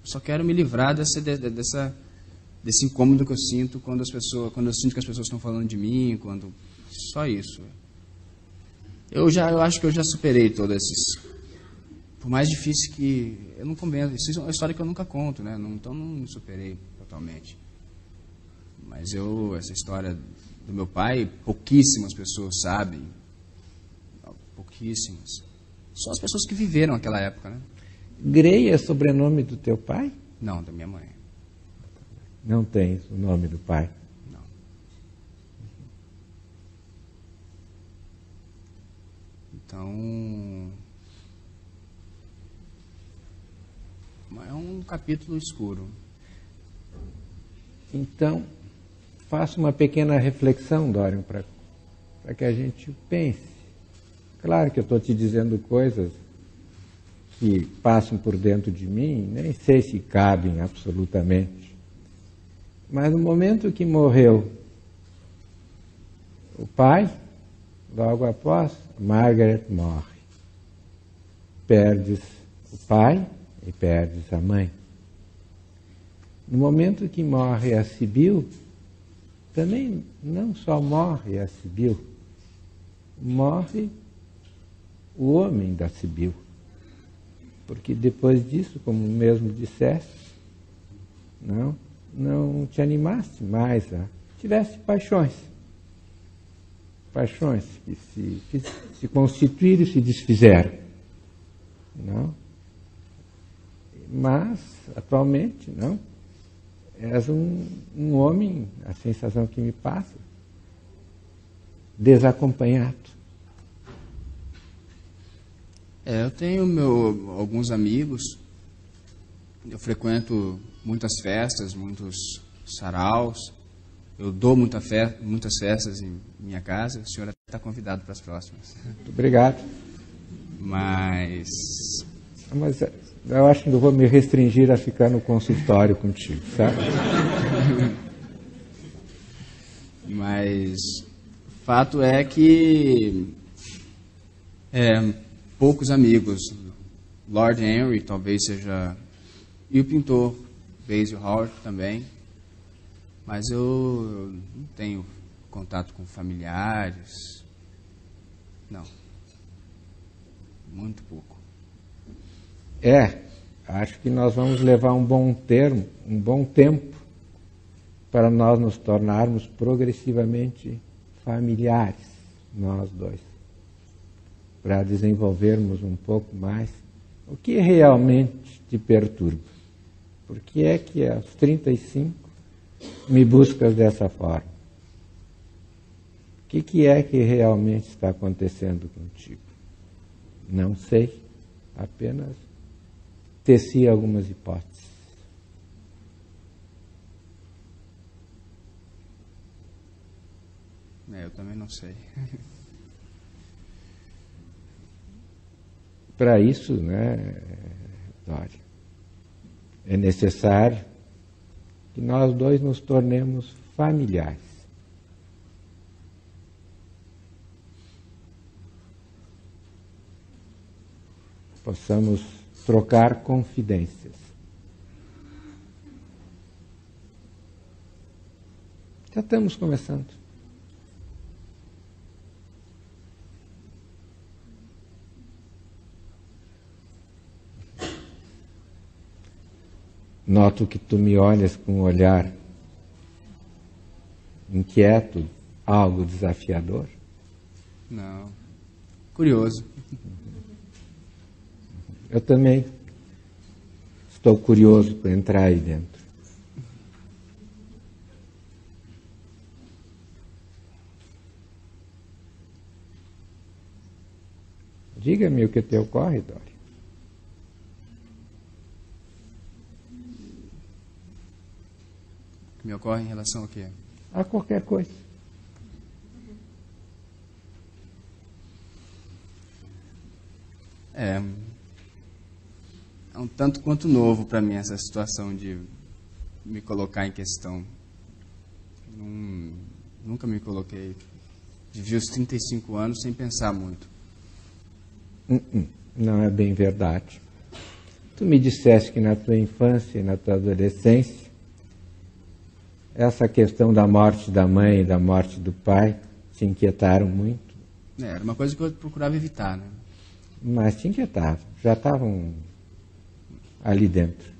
só quero me livrar desse incômodo que eu sinto quando eu sinto que as pessoas estão falando de mim, só isso. Eu acho que eu já superei todos esses. Por mais difícil que eu não comento, isso é uma história que eu nunca conto, né? Então não superei totalmente. Mas essa história do meu pai, pouquíssimas pessoas sabem, pouquíssimas. Só as pessoas que viveram aquela época, né? Grey é sobrenome do teu pai? Não, da minha mãe. Não tens o nome do pai? Não. Então, é um capítulo escuro. Então, faça uma pequena reflexão, Dorian, para que a gente pense. Claro que eu estou te dizendo coisas que passam por dentro de mim, nem sei se cabem absolutamente. Mas no momento que morreu o pai, logo após, Margaret morre. Perdes o pai e perdes a mãe. No momento que morre a Sibyl, também não só morre a Sibyl, morre o homem da Sibyl. Porque depois disso, como mesmo disseste, não te animaste mais tivesse paixões. Paixões que se constituíram e se desfizeram. Não? Mas, atualmente, não. És um homem, a sensação que me passa, desacompanhado. Eu tenho alguns amigos, eu frequento muitas festas, muitos saraus, eu dou muitas festas em minha casa, o senhor está convidado para as próximas. Muito obrigado. Mas eu acho que eu vou me restringir a ficar no consultório contigo, sabe? Mas o fato é que poucos amigos. Lord Henry talvez seja, e o pintor Basil Howard também, mas eu não tenho contato com familiares, não, muito pouco. Acho que nós vamos levar um bom tempo para nós nos tornarmos progressivamente familiares, nós dois, para desenvolvermos um pouco mais o que realmente te perturba. Por que é que aos 35 me buscas dessa forma? O que é que realmente está acontecendo contigo? Não sei, apenas teci algumas hipóteses. Eu também não sei. Para isso, Dória, é necessário que nós dois nos tornemos familiares. Possamos trocar confidências. Já estamos começando. Noto que tu me olhas com um olhar inquieto, algo desafiador. Não. Curioso. Eu também estou curioso para entrar aí dentro. Diga-me o que te ocorre, Dória. O que me ocorre em relação ao quê? A qualquer coisa. é um tanto quanto novo para mim essa situação de me colocar em questão. Nunca me coloquei. Vivi os 35 anos sem pensar muito. Não é bem verdade. Tu me disseste que na tua infância e na tua adolescência, essa questão da morte da mãe e da morte do pai te inquietaram muito. Era uma coisa que eu procurava evitar, né? Mas te inquietavam, já estavam ali dentro.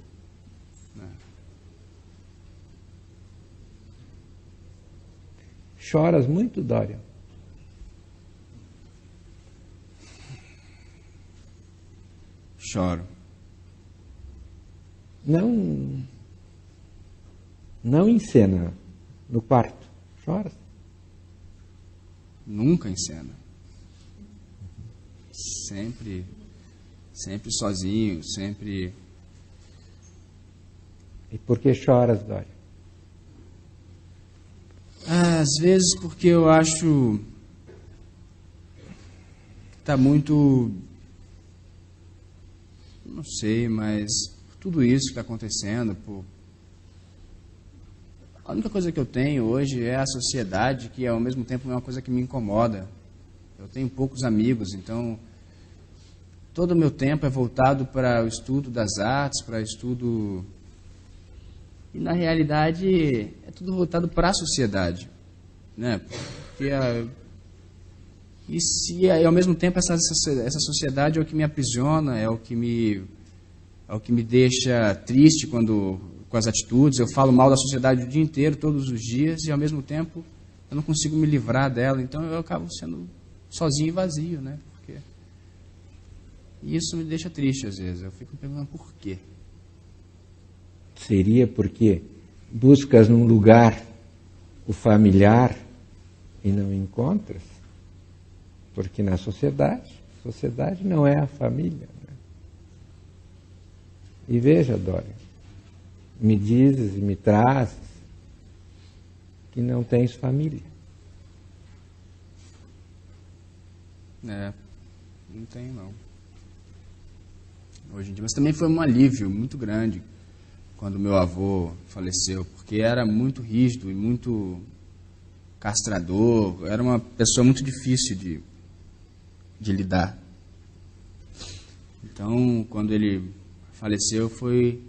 Choras muito, Dória? Choro. Não em cena, no quarto. Choras? Nunca em cena. Sempre sozinho, sempre... E por que choras, Dória? Às vezes porque eu acho que está muito... Não sei, mas tudo isso que está acontecendo, a única coisa que eu tenho hoje é a sociedade, que ao mesmo tempo é uma coisa que me incomoda. Eu tenho poucos amigos, então todo o meu tempo é voltado para o estudo das artes, para o estudo... E na realidade é tudo voltado para a sociedade, né? Porque e ao mesmo tempo essa sociedade é o que me aprisiona, é o que me deixa triste com as atitudes. Eu falo mal da sociedade o dia inteiro, todos os dias, e ao mesmo tempo eu não consigo me livrar dela. Então eu acabo sendo sozinho e vazio, né? E isso me deixa triste às vezes. Eu fico me perguntando por quê. Seria porque buscas num lugar o familiar e não encontras? Porque na sociedade não é a família. Né? E veja, Dória, me dizes e me trazes que não tens família. Não tenho não. Hoje em dia, mas também foi um alívio muito grande quando meu avô faleceu, porque era muito rígido e muito castrador, era uma pessoa muito difícil de lidar. Então, quando ele faleceu, foi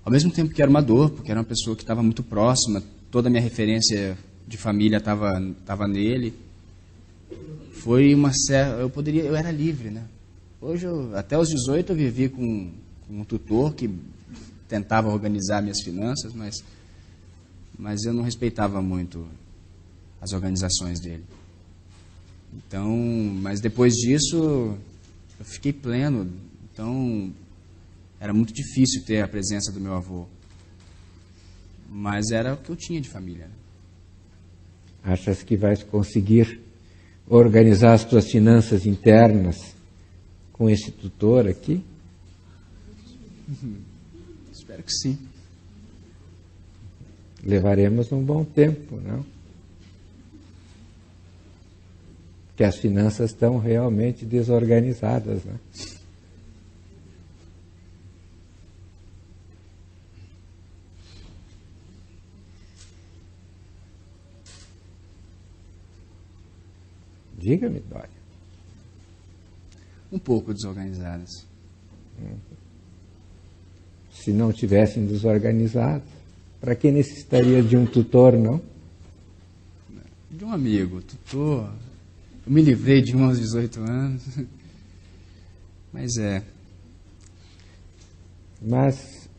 ao mesmo tempo que era uma dor, porque era uma pessoa que estava muito próxima, toda a minha referência de família estava nele. Foi eu era livre, né? Hoje, até os 18, eu vivi com um tutor que tentava organizar minhas finanças, mas eu não respeitava muito as organizações dele. Então, mas depois disso, eu fiquei pleno. Então, era muito difícil ter a presença do meu avô. Mas era o que eu tinha de família. Né? Achas que vais conseguir organizar as tuas finanças internas com esse tutor aqui? Espero que sim. Levaremos um bom tempo, não? Que as finanças estão realmente desorganizadas, né? Diga-me, Dória. Um pouco desorganizadas. Se não tivessem desorganizados, para que necessitaria de um tutor, não? De um amigo, tutor. Eu me livrei de um aos 18 anos. Mas,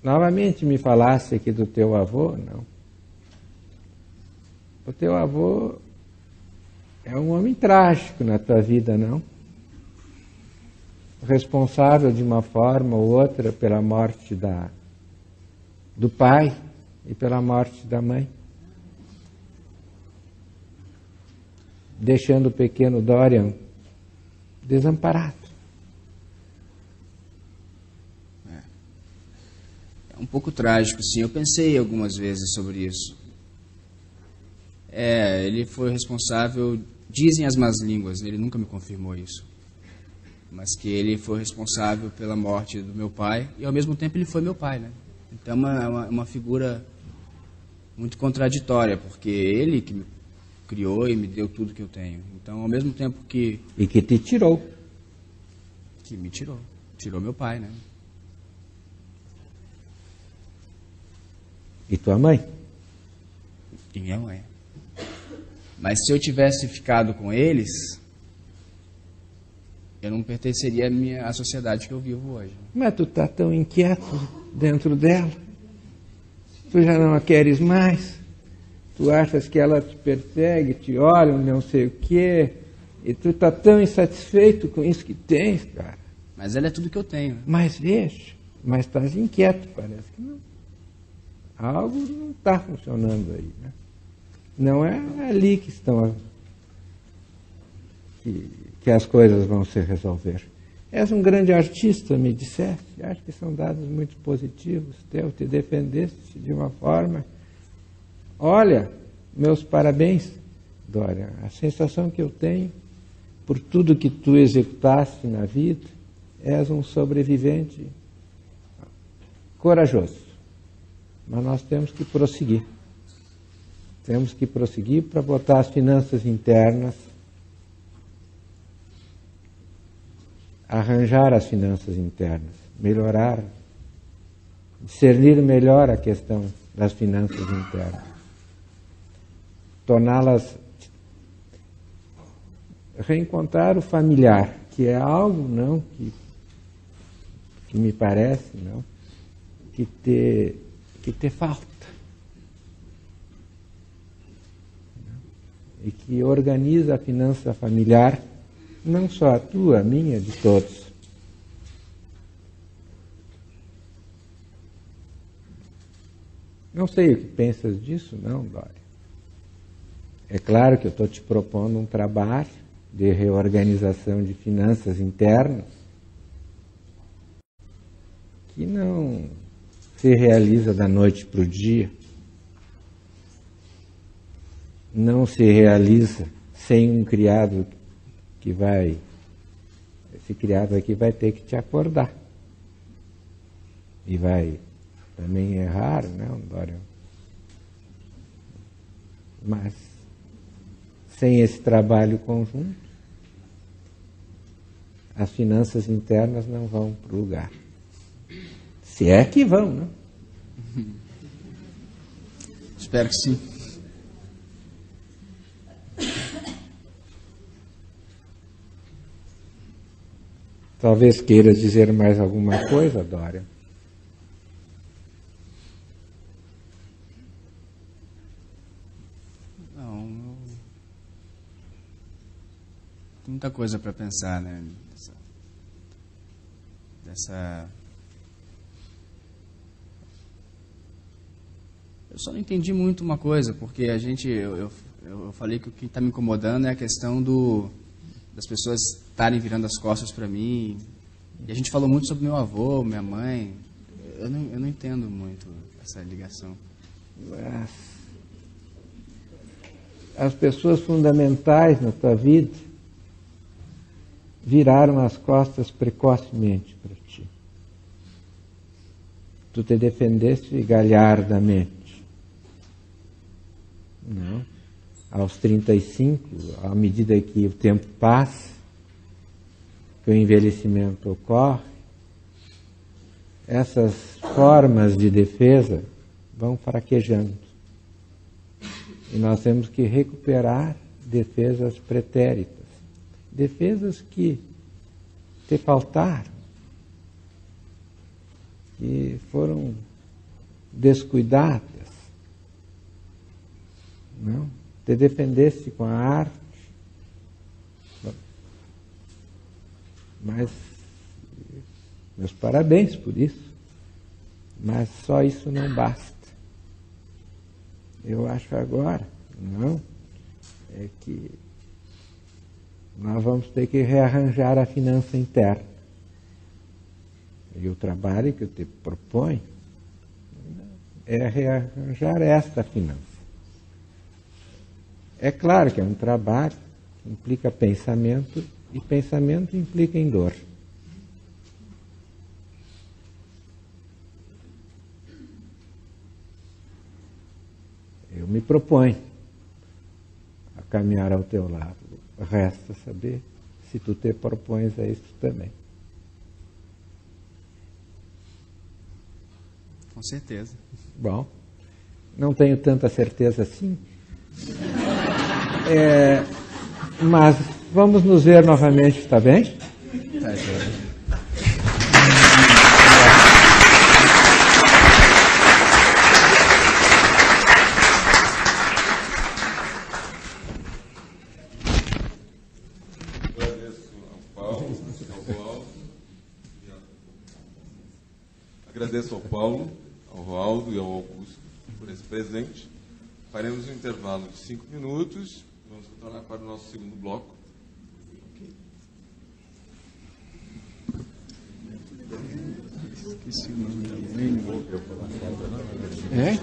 novamente me falasse aqui do teu avô, não? O teu avô é um homem trágico na tua vida, não? Responsável de uma forma ou outra pela morte do pai e pela morte da mãe. Deixando o pequeno Dorian desamparado. É um pouco trágico, sim. Eu pensei algumas vezes sobre isso. Ele foi responsável, dizem as más línguas, ele nunca me confirmou isso, mas que ele foi responsável pela morte do meu pai e, ao mesmo tempo, ele foi meu pai, né? Então, é uma figura muito contraditória, porque ele que me criou e me deu tudo que eu tenho. Então, ao mesmo tempo que... E que te tirou. Que me tirou. Tirou meu pai, né? E tua mãe? E minha mãe. Mas se eu tivesse ficado com eles, eu não pertenceria à sociedade que eu vivo hoje. Mas tu tá tão inquieto dentro dela. Tu já não a queres mais. Tu achas que ela te persegue, te olha, não sei o quê. E tu tá tão insatisfeito com isso que tens, cara. Mas ela é tudo que eu tenho. Mas veja, mas estás inquieto, parece que não. Algo não está funcionando aí, né? Não é ali que estão que as coisas vão se resolver. És um grande artista, me disseste. Acho que são dados muito positivos. Te defendeste de uma forma. Olha, meus parabéns, Dória. A sensação que eu tenho, por tudo que tu executaste na vida, és um sobrevivente corajoso. Mas nós temos que prosseguir. Temos que prosseguir para botar as finanças internas, arranjar as finanças internas, melhorar, discernir melhor a questão das finanças internas, torná-las, reencontrar o familiar, que é algo não que me parece não que te falta. E que organiza a finança familiar, não só a tua, a minha, de todos. Não sei o que pensas disso, não, Dória. É claro que eu estou te propondo um trabalho de reorganização de finanças internas que não se realiza da noite para o dia. Não se realiza sem um criado que vai... Esse criado aqui vai ter que te acordar. E vai também errar, não, Dória? Mas sem esse trabalho conjunto, as finanças internas não vão para o lugar. Se é que vão, né? Espero que sim. Talvez queira dizer mais alguma coisa, Dória. Não, tem muita coisa para pensar, né? Eu só não entendi muito uma coisa, porque eu falei que o que está me incomodando é a questão das pessoas estarem virando as costas para mim. E a gente falou muito sobre meu avô, minha mãe. Eu não entendo muito essa ligação. As pessoas fundamentais na tua vida viraram as costas precocemente para ti. Tu te defendeste galhardamente. Não. Aos 35, à medida que o tempo passa, que o envelhecimento ocorre, essas formas de defesa vão fraquejando. E nós temos que recuperar defesas pretéritas, defesas que te faltaram, que foram descuidadas. Não? Te defendeste com a arte, mas meus parabéns por isso, mas só isso não basta. Eu acho agora, não, é que nós vamos ter que rearranjar a finança interna. E o trabalho que eu te proponho é rearranjar esta finança. É claro que é um trabalho que implica pensamento E pensamento implica em dor. Eu me proponho a caminhar ao teu lado. Resta saber se tu te propões a isso também. Com certeza. Bom, não tenho tanta certeza assim. Mas vamos nos ver novamente, está bem? Tá, joia. Agradeço ao Paulo, ao Roaldo e ao Augusto por esse presente. Faremos um intervalo de 5 minutos. Vamos retornar para o nosso segundo bloco. Esqueci o nome da mãe. É?